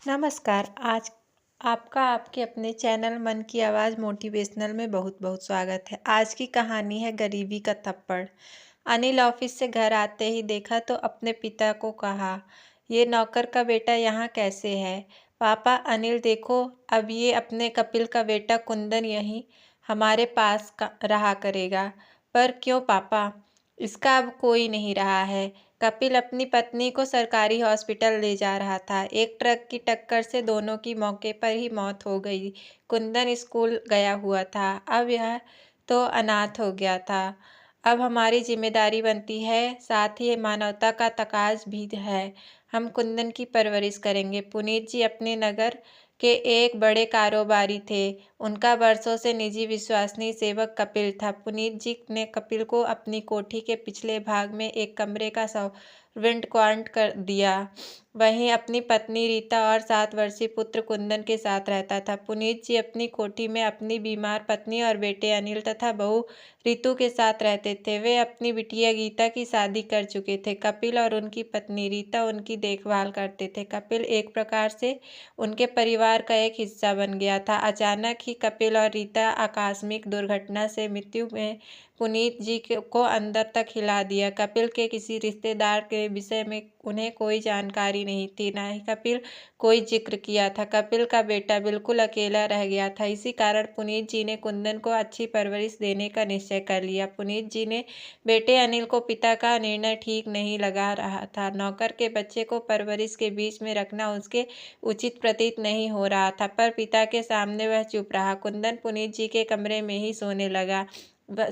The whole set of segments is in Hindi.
नमस्कार। आज आपका आपके अपने चैनल मन की आवाज़ मोटिवेशनल में बहुत बहुत स्वागत है। आज की कहानी है गरीबी का थप्पड़। अनिल ऑफिस से घर आते ही देखा तो अपने पिता को कहा, ये नौकर का बेटा यहाँ कैसे है? पापा, अनिल देखो, अब ये अपने कपिल का बेटा कुंदन यहीं हमारे पास रहा करेगा। पर क्यों पापा? इसका अब कोई नहीं रहा है। कपिल अपनी पत्नी को सरकारी हॉस्पिटल ले जा रहा था। एक ट्रक की टक्कर से दोनों की मौके पर ही मौत हो गई। कुंदन स्कूल गया हुआ था, अब यह तो अनाथ हो गया था। अब हमारी जिम्मेदारी बनती है, साथ ही मानवता का तकाज भी है। हम कुंदन की परवरिश करेंगे। पुनीत जी अपने नगर के एक बड़े कारोबारी थे। उनका वर्षों से निजी विश्वसनीय सेवक कपिल था। पुनीत जी ने कपिल को अपनी कोठी के पिछले भाग में एक कमरे का सर्वेंट क्वार्टर कर दिया। वहीं अपनी पत्नी रीता और 7 वर्षीय पुत्र कुंदन के साथ रहता था। पुनीत जी अपनी कोठी में अपनी बीमार पत्नी और बेटे अनिल तथा बहू रीतू के साथ रहते थे। वे अपनी बिटिया गीता की शादी कर चुके थे। कपिल और उनकी पत्नी रीता उनकी देखभाल करते थे। कपिल एक प्रकार से उनके परिवार का एक हिस्सा बन गया था। अचानक ही कपिल और रीता आकस्मिक दुर्घटना से मृत्यु में पुनीत जी को अंदर तक हिला दिया। कपिल के किसी रिश्तेदार के विषय में उन्हें कोई जानकारी नहीं थी, न ही कपिल कोई जिक्र किया था। कपिल का बेटा बिल्कुल अकेला रह गया था। इसी कारण पुनीत जी ने कुंदन को अच्छी परवरिश देने का निश्चय कर लिया। पुनीत जी ने बेटे अनिल को पिता का निर्णय ठीक नहीं लगा रहा था। नौकर के बच्चे को परवरिश के बीच में रखना उसके उचित प्रतीत नहीं हो रहा था, पर पिता के सामने वह चुप रहा। कुंदन पुनीत जी के कमरे में ही सोने लगा।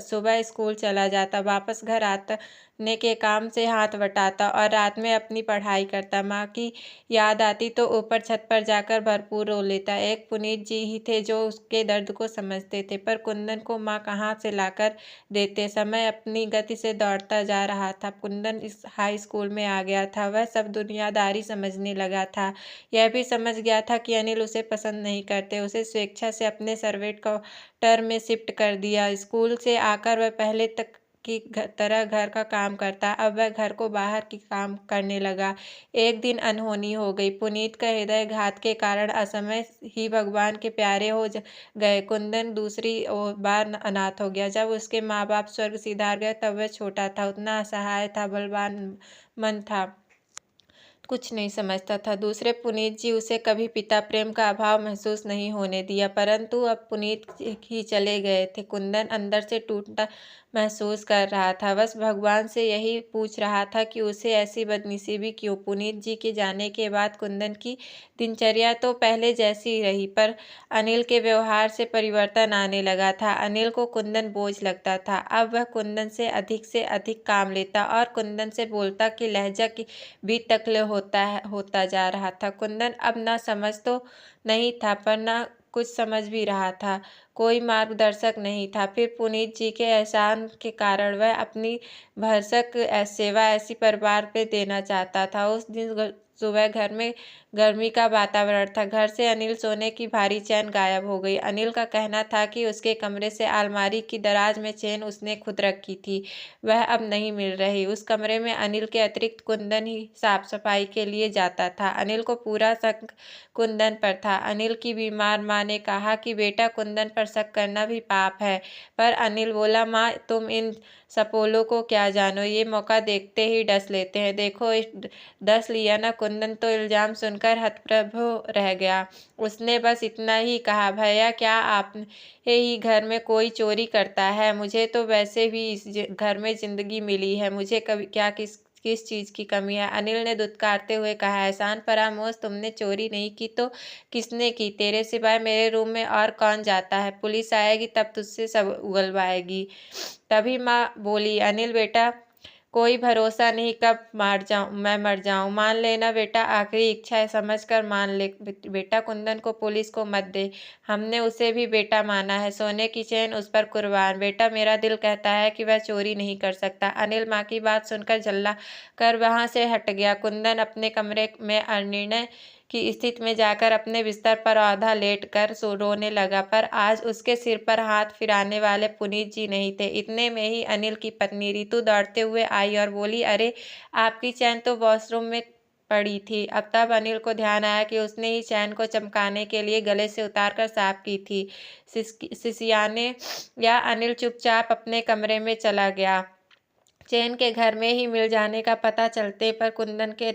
सुबह स्कूल चला जाता, वापस घर आने के काम से हाथ बटाता और रात में अपनी पढ़ाई करता। माँ की याद आती तो ऊपर छत पर जाकर भरपूर रो लेता। एक पुनीत जी ही थे जो उसके दर्द को समझते थे, पर कुंदन को माँ कहाँ से लाकर देते। समय अपनी गति से दौड़ता जा रहा था। कुंदन इस हाई स्कूल में आ गया था। वह सब दुनियादारी समझने लगा था। यह भी समझ गया था कि अनिल उसे पसंद नहीं करते। उसे स्वेच्छा से अपने सर्वेंट क्वार्टर में शिफ्ट कर दिया। स्कूल से आकर वह पहले तक की तरह घर का काम करता, अब वह घर को बाहर की काम करने लगा। एक दिन अनहोनी हो गई। पुनीत का हृदय घात के कारण असमय ही भगवान के प्यारे हो गए। कुंदन दूसरी बार अनाथ हो गया। जब उसके माँ बाप स्वर्ग सिधार गए तब वह छोटा था, उतना असहाय था, बलवान मन था, कुछ नहीं समझता था। दूसरे पुनीत जी उसे कभी पिता प्रेम का अभाव महसूस नहीं होने दिया, परंतु अब पुनीत ही चले गए थे। कुंदन अंदर से टूटा महसूस कर रहा था। बस भगवान से यही पूछ रहा था कि उसे ऐसी बदनसीबी क्यों। पुनीत जी के जाने के बाद कुंदन की दिनचर्या तो पहले जैसी ही रही, पर अनिल के व्यवहार से परिवर्तन आने लगा था। अनिल को कुंदन बोझ लगता था। अब वह कुंदन से अधिक काम लेता और कुंदन से बोलता कि लहजा की भी तकले होता जा रहा था। कुंदन अब न समझ तो नहीं था, पर न कुछ समझ भी रहा था। कोई मार्गदर्शक नहीं था। फिर पुनीत जी के एहसान के कारण वह अपनी भरसक सेवा ऐसी परिवार पे देना चाहता था। उस दिन सुबह घर में गर्मी का वातावरण था। घर से अनिल सोने की भारी चेन गायब हो गई। अनिल का कहना था कि उसके कमरे से अलमारी की दराज में चेन उसने खुद रखी थी, वह अब नहीं मिल रही। उस कमरे में अनिल के अतिरिक्त कुंदन ही साफ सफाई के लिए जाता था। अनिल को पूरा शक कुंदन पर था। अनिल की बीमार माँ ने कहा कि बेटा, कुंदन पर शक करना भी पाप है, पर अनिल बोला, माँ तुम इन सपोलों को क्या जानो, ये मौका देखते ही डस लेते हैं। देखो डस लिया ना। कुंदन तो इल्जाम सुनकर हतप्रभ रह गया। उसने बस इतना ही कहा, भैया क्या आप ही घर में कोई चोरी करता है? मुझे तो वैसे भी इस घर में जिंदगी मिली है, मुझे कभी क्या किस चीज़ की कमी है? अनिल ने दुत्कारते हुए कहा, एहसान फरामोश, तुमने चोरी नहीं की तो किसने की? तेरे सिवाय मेरे रूम में और कौन जाता है? पुलिस आएगी तब तुझसे सब उगलवाएगी। तभी माँ बोली, अनिल बेटा, कोई भरोसा नहीं कब मैं मर जाऊं। मान लेना बेटा, आखिरी इच्छा है समझकर मान ले बेटा। कुंदन को पुलिस को मत दे, हमने उसे भी बेटा माना है। सोने की चेन उस पर कुर्बान। बेटा, मेरा दिल कहता है कि वह चोरी नहीं कर सकता। अनिल माँ की बात सुनकर झल्ला कर वहां से हट गया। कुंदन अपने कमरे में अनिर्णय की स्थिति में जाकर अपने बिस्तर पर आधा लेट कर रोने लगा, पर आज उसके सिर पर हाथ फिराने वाले पुनीत जी नहीं थे। इतने में ही अनिल की पत्नी रीतू दौड़ते हुए आई और बोली, अरे आपकी चैन तो वॉशरूम में पड़ी थी। अब तब अनिल को ध्यान आया कि उसने ही चैन को चमकाने के लिए गले से उतारकर साफ की थी। सिसियाने या अनिल चुपचाप अपने कमरे में चला गया। चैन के घर में ही मिल जाने का पता चलते पर कुंदन के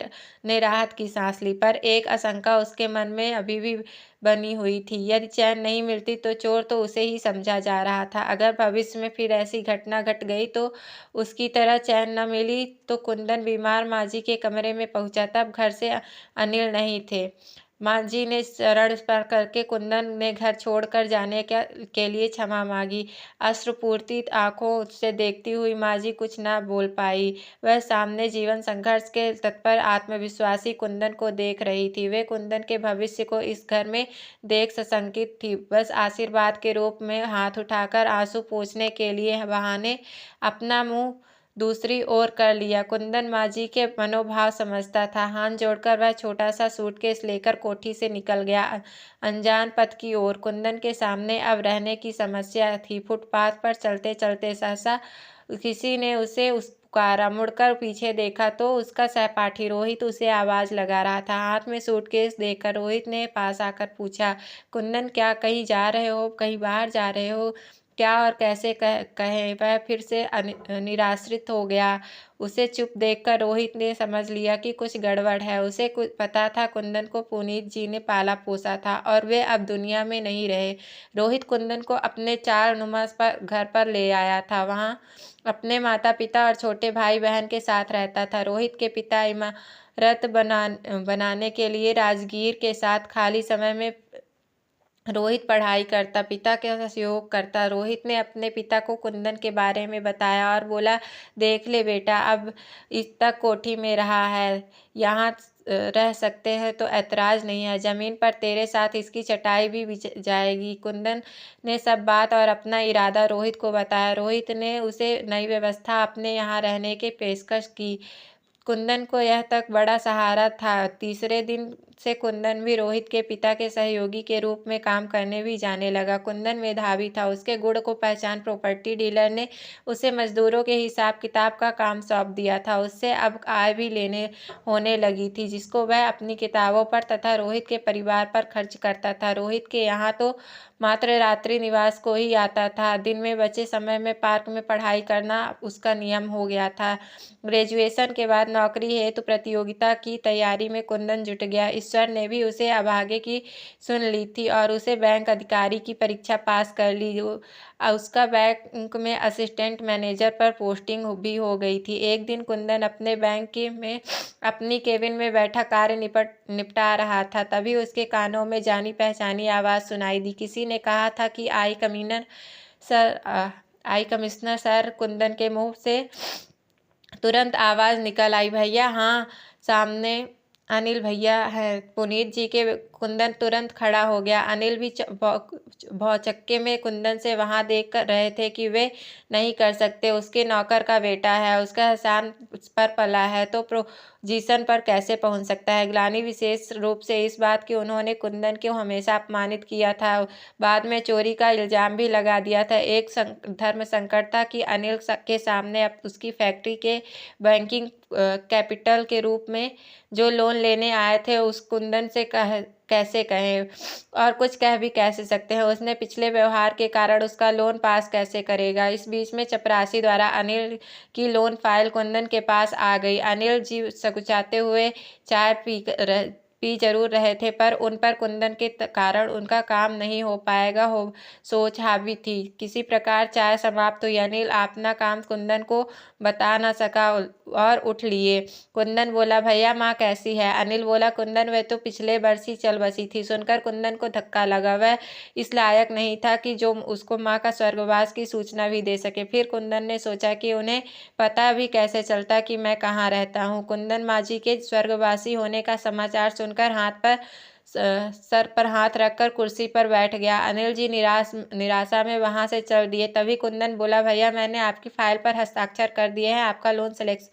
ने राहत की सांस ली, पर एक आशंका उसके मन में अभी भी बनी हुई थी। यदि चैन नहीं मिलती तो चोर तो उसे ही समझा जा रहा था। अगर भविष्य में फिर ऐसी घटना घट गई तो उसकी तरह चैन न मिली तो कुंदन बीमार माँजी के कमरे में पहुंचा। तब घर से अनिल नहीं थे। माँजी ने शरण पर करके कुंदन ने घर छोड़कर जाने के लिए क्षमा मांगी। अश्रुपूरित आंखों से देखती हुई माँजी कुछ न बोल पाई। वह सामने जीवन संघर्ष के तत्पर आत्मविश्वासी कुंदन को देख रही थी। वे कुंदन के भविष्य को इस घर में देख सशंकित थी। बस आशीर्वाद के रूप में हाथ उठाकर आंसू पोंछने के लिए बहाने अपना मुंह दूसरी ओर कर लिया। कुंदन माँजी के मनोभाव समझता था। हाथ जोड़कर वह छोटा सा सूटकेस लेकर कोठी से निकल गया अनजान पथ की ओर। कुंदन के सामने अब रहने की समस्या थी। फुटपाथ पर चलते चलते सहसा किसी ने उसे पुकारा। मुड़कर पीछे देखा तो उसका सहपाठी रोहित उसे आवाज लगा रहा था। हाथ में सूटकेस देखकर रोहित ने पास आकर पूछा, कुंदन क्या कहीं जा रहे हो, कहीं बाहर जा रहे हो? क्या और कैसे कहे? वह फिर से निराश्रित हो गया। उसे चुप देखकर रोहित ने समझ लिया कि कुछ गड़बड़ है। उसे कुछ पता था कुंदन को पुनीत जी ने पाला पोसा था और वे अब दुनिया में नहीं रहे। रोहित कुंदन को अपने चार नुमा पर घर पर ले आया था। वहाँ अपने माता पिता और छोटे भाई बहन के साथ रहता था। रोहित के पिता इमारत बनाने के लिए राजगीर के साथ खाली समय में रोहित पढ़ाई करता, पिता का सहयोग करता। रोहित ने अपने पिता को कुंदन के बारे में बताया और बोला, देख ले बेटा, अब इस तक कोठी में रहा है, यहाँ रह सकते हैं तो ऐतराज नहीं है। जमीन पर तेरे साथ इसकी चटाई भी बिछ जाएगी। कुंदन ने सब बात और अपना इरादा रोहित को बताया। रोहित ने उसे नई व्यवस्था अपने यहाँ रहने की पेशकश की। कुंदन को यह तक बड़ा सहारा था। तीसरे दिन से कुंदन भी रोहित के पिता के सहयोगी के रूप में काम करने भी जाने लगा। कुंदन मेधावी था। उसके गुण को पहचान प्रॉपर्टी डीलर ने उसे मजदूरों के हिसाब किताब का काम सौंप दिया था। उससे अब आय भी लेने होने लगी थी, जिसको वह अपनी किताबों पर तथा रोहित के परिवार पर खर्च करता था। रोहित के यहाँ तो मात्र रात्रि निवास को ही आता था। दिन में बचे समय में पार्क में पढ़ाई करना उसका नियम हो गया था। ग्रेजुएशन के बाद नौकरी हेतु प्रतियोगिता की तैयारी में कुंदन जुट गया। ईश्वर ने भी उसे अभागे की सुन ली थी और उसे बैंक अधिकारी की परीक्षा पास कर ली। उसका बैंक में असिस्टेंट मैनेजर पर पोस्टिंग भी हो गई थी। एक दिन कुंदन अपने बैंक में अपनी केबिन में बैठा कार्य निपटा रहा था। तभी उसके कानों में जानी पहचानी आवाज़ सुनाई दी। किसी ने कहा था कि आई कमिश्नर सर। कुंदन के मुंह से तुरंत आवाज़ निकल आई, भैया हाँ, सामने अनिल भैया है, पुनीत जी के। कुंदन तुरंत खड़ा हो गया। अनिल भी भौचक्के में कुंदन से वहाँ देख कर रहे थे कि वे नहीं कर सकते, उसके नौकर का बेटा है, उसका एहसान पर पला है तो पोजीशन पर कैसे पहुँच सकता है। ग्लानि विशेष रूप से इस बात की उन्होंने कुंदन को हमेशा अपमानित किया था। बाद में चोरी का इल्ज़ाम भी लगा दिया था। एक धर्म संकट था कि अनिल के सामने अब उसकी फैक्ट्री के बैंकिंग कैपिटल के रूप में जो लोन लेने आए थे उस कुंदन से कैसे कहें, और कुछ कह भी कैसे सकते हैं। उसने पिछले व्यवहार के कारण उसका लोन पास कैसे करेगा। इस बीच में चपरासी द्वारा अनिल की लोन फाइल कुंदन के पास आ गई। अनिल जी सकुचाते हुए चाय पी जरूर रहे थे, पर उन पर कुंदन के कारण उनका काम नहीं हो पाएगा सोच हावी थी। किसी प्रकार चाय समाप्त हुई। अनिल अपना काम कुंदन को बता न सका और उठ लिए। कुंदन बोला, भैया माँ कैसी है? अनिल बोला, कुंदन वह तो पिछले वर्ष ही चल बसी थी। सुनकर कुंदन को धक्का लगा। वह इस लायक नहीं था कि जो उसको माँ का स्वर्गवास की सूचना भी दे सके। फिर कुंदन ने सोचा कि उन्हें पता भी कैसे चलता कि मैं कहाँ रहता हूँ। कुंदन माँजी के स्वर्गवासी होने का समाचार सुनकर सर पर हाथ रखकर कुर्सी पर बैठ गया। अनिल जी निराशा में वहां से चल दिए। तभी कुंदन बोला, भैया मैंने आपकी फाइल पर हस्ताक्षर कर दिए हैं, आपका लोन सिलेक्शन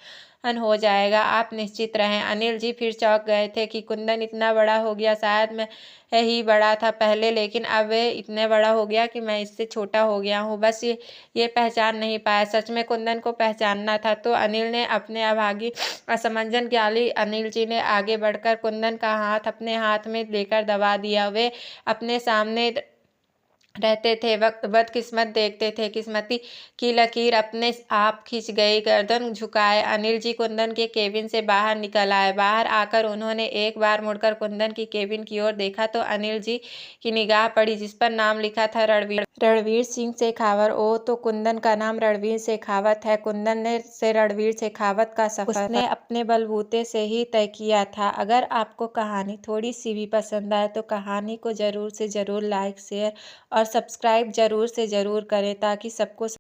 हो जाएगा, आप निश्चित रहें। अनिल जी फिर चौंक गए थे कि कुंदन इतना बड़ा हो गया, शायद मैं ही बड़ा था पहले, लेकिन अब वह इतने बड़ा हो गया कि मैं इससे छोटा हो गया हूँ। बस ये पहचान नहीं पाया। सच में कुंदन को पहचानना था तो अनिल ने अपने अभागी असमंजन डाली। अनिल जी ने आगे बढ़कर कुंदन का हाथ अपने हाथ में लेकर दबा दिया। वे अपने सामने रहते थे वक्त बदकिस्मत देखते थे। किस्मती की लकीर अपने आप खिंच गई। गर्दन झुकाए अनिल जी कुंदन के केबिन से बाहर निकल आए। बाहर आकर उन्होंने एक बार मुड़कर कुंदन की केबिन की ओर देखा तो अनिल जी की निगाह पड़ी जिस पर नाम लिखा था रणवीर सिंह शेखावत। ओ तो कुंदन का नाम रणवीर शेखावत है। कुंदन ने से रणवीर शेखावत का सफर उसने अपने बलबूते से ही तय किया था। अगर आपको कहानी थोड़ी सी भी पसंद आए तो कहानी को ज़रूर से ज़रूर लाइक शेयर और सब्सक्राइब ज़रूर से ज़रूर करें ताकि सबको